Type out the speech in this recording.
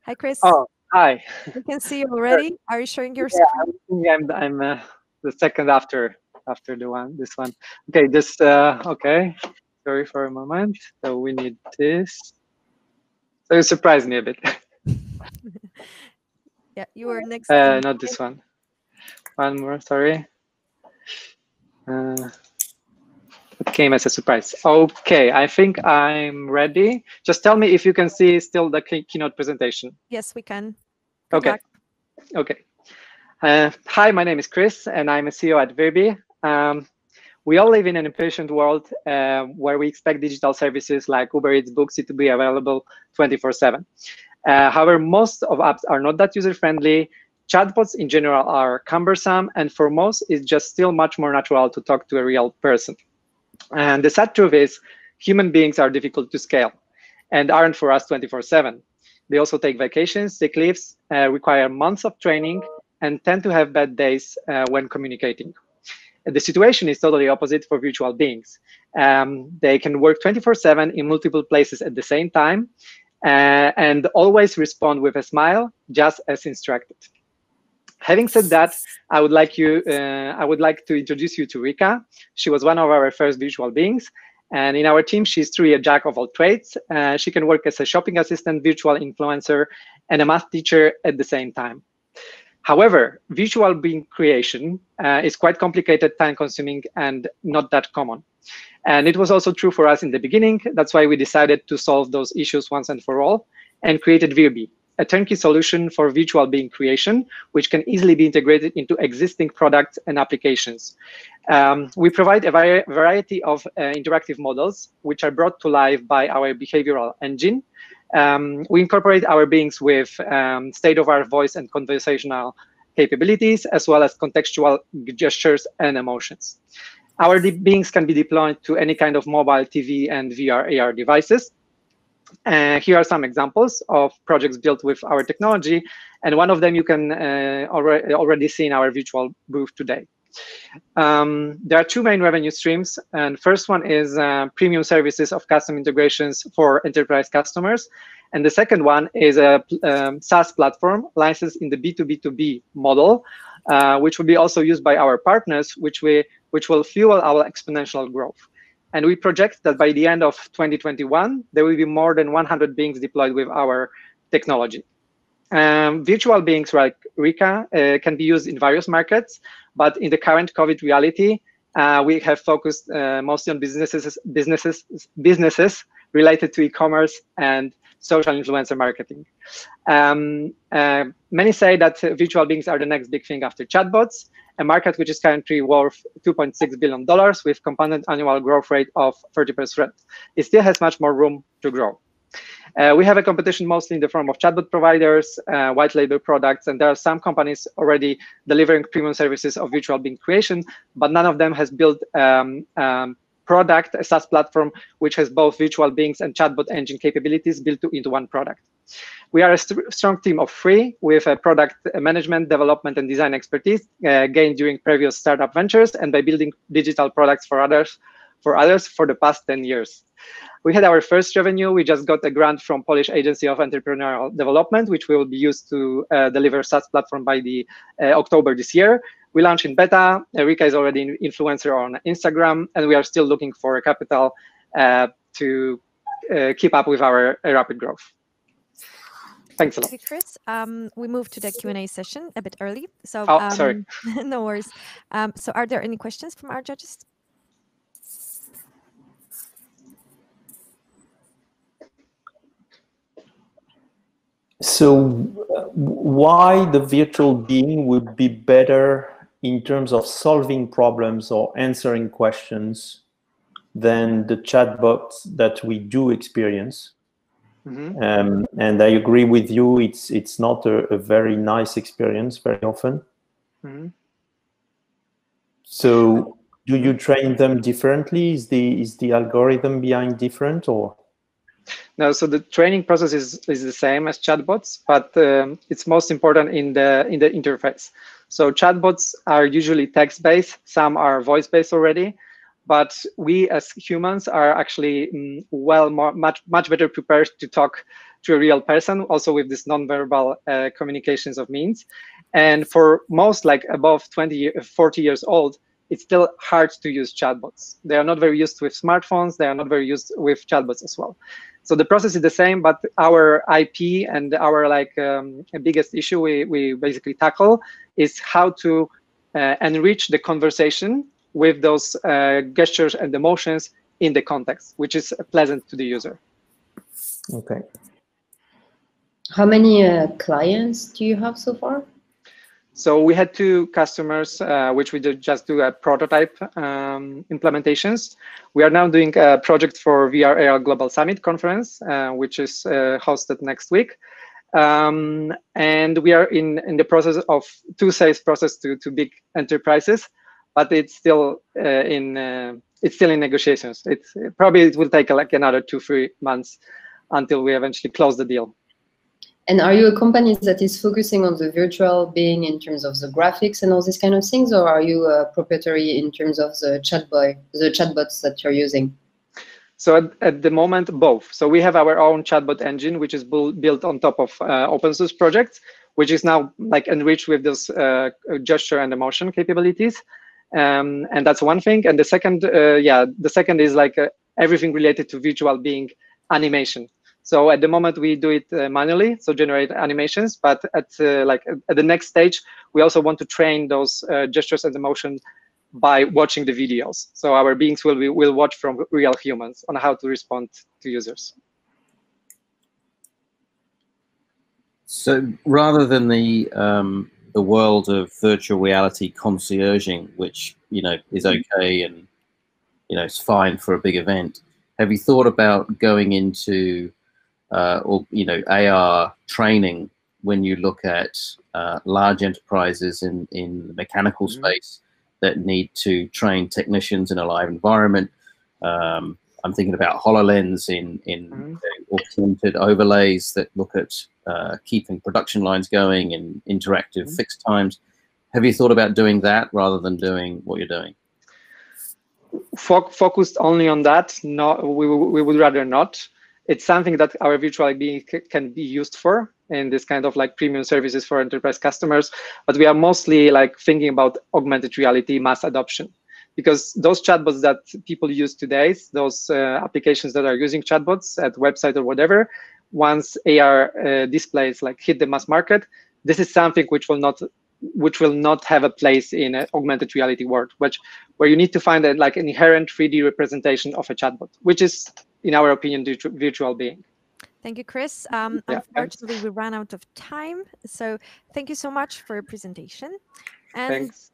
Hi, Chris. Oh, hi. We can see you already. Are you showing your screen? Yeah, I'm the second after this one. Okay, just okay. Sorry for a moment. So we need this. So you surprised me a bit. Yeah, you were next in Not this one. One more. Sorry. Uh, it came as a surprise. Okay, I think I'm ready. Just tell me if you can see still the keynote presentation. Yes, we can. Good Okay. luck. Okay. Hi, my name is Chris, and I'm a CEO at Virbe. We all live in an impatient world where we expect digital services like Uber Eats, Booksy to be available 24/7. However, most of apps are not that user-friendly. Chatbots in general are cumbersome, and for most, it's just still much more natural to talk to a real person. And the sad truth is, human beings are difficult to scale and aren't for us 24/7. They also take vacations, sick leaves, require months of training, and tend to have bad days when communicating. The situation is totally opposite for virtual beings. They can work 24/7 in multiple places at the same time and always respond with a smile, just as instructed. Having said that, I would like to introduce you to Rika. She was one of our first virtual beings. And in our team, she's truly a jack of all trades. She can work as a shopping assistant, virtual influencer, and a math teacher at the same time. However, virtual being creation is quite complicated, time-consuming, and not that common. And it was also true for us in the beginning. That's why we decided to solve those issues once and for all and created Virbe, a turnkey solution for virtual being creation, which can easily be integrated into existing products and applications. We provide a variety of interactive models, which are brought to life by our behavioral engine. We incorporate our beings with state-of-the-art voice and conversational capabilities, as well as contextual gestures and emotions. Our beings can be deployed to any kind of mobile, TV, and VR, AR devices. Here are some examples of projects built with our technology, and one of them you can already see in our virtual booth today. There are two main revenue streams, and first one is premium services of custom integrations for enterprise customers, and the second one is a SaaS platform licensed in the B2B2B model, which will be also used by our partners, which will fuel our exponential growth. And we project that by the end of 2021, there will be more than 100 beings deployed with our technology. Virtual beings like Rika can be used in various markets, but in the current COVID reality, we have focused mostly on businesses related to e-commerce and social influencer marketing. Many say that virtual beings are the next big thing after chatbots, a market which is currently worth $2.6 billion with compounded annual growth rate of 30%. It still has much more room to grow. We have a competition mostly in the form of chatbot providers, white label products, and there are some companies already delivering premium services of virtual being creation, but none of them has built product, a SaaS platform, which has both virtual beings and chatbot engine capabilities built into one product. We are a strong team of three with product management, development, and design expertise gained during previous startup ventures and by building digital products for others for the past 10 years. We had our first revenue. We just got a grant from Polish Agency of Entrepreneurial Development, which will be used to deliver SaaS platform by the October this year. We launched in beta. Rika is already an influencer on Instagram, and we are still looking for capital to keep up with our rapid growth. Thanks a lot. Okay, Chris. We moved to the Q&A session a bit early, so sorry. No worries. So, are there any questions from our judges? So, why the virtual being would be better in terms of solving problems or answering questions than the chatbots that we do experience? Mm-hmm. And I agree with you. It's not a very nice experience very often. Mm-hmm. So, do you train them differently? Is the algorithm behind different or? No, so the training process is the same as chatbots, but it's most important in the interface. So chatbots are usually text-based. Some are voice-based already, but we as humans are actually much better prepared to talk to a real person, also with this non-verbal communications of means. And for most like above 40 years old, it's still hard to use chatbots. They are not very used with smartphones. They are not very used with chatbots as well. So the process is the same, but our IP and our like biggest issue we basically tackle is how to enrich the conversation with those gestures and emotions in the context, which is pleasant to the user. Okay. How many clients do you have so far? So we had 2 customers, which we did just do a prototype implementations. We are now doing a project for VR AR Global Summit conference, which is hosted next week. And we are in the process of 2 sales process to big enterprises, but it's still in negotiations. It will take like another 2-3 months until we eventually close the deal. And are you a company that is focusing on the virtual being in terms of the graphics and all these kind of things, or are you proprietary in terms of the chatbots that you're using? So at the moment, both. So we have our own chatbot engine, which is built on top of open source projects, which is now like enriched with those gesture and emotion capabilities. And that's one thing. And the second is like everything related to virtual being animation. So at the moment we do it manually, so generate animations. But at the next stage, we also want to train those gestures and emotion by watching the videos. So our beings will watch from real humans on how to respond to users. So rather than the world of virtual reality concierging, which is okay and it's fine for a big event, have you thought about going into AR training when you look at large enterprises in the mechanical space that need to train technicians in a live environment? I'm thinking about HoloLens in augmented overlays that look at keeping production lines going in interactive fixed times. Have you thought about doing that rather than doing what you're doing? Focused only on that? No, we would rather not. It's something that our virtual being can be used for in this kind of like premium services for enterprise customers. But we are mostly like thinking about augmented reality mass adoption, because those chatbots that people use today, those applications that are using chatbots at website or whatever, once AR displays like hit the mass market, this is something which will not have a place in an augmented reality world, where you need to find like an inherent 3D representation of a chatbot, which is, in our opinion, virtual being. Thank you, Chris. Unfortunately, we ran out of time. So thank you so much for your presentation. And thanks.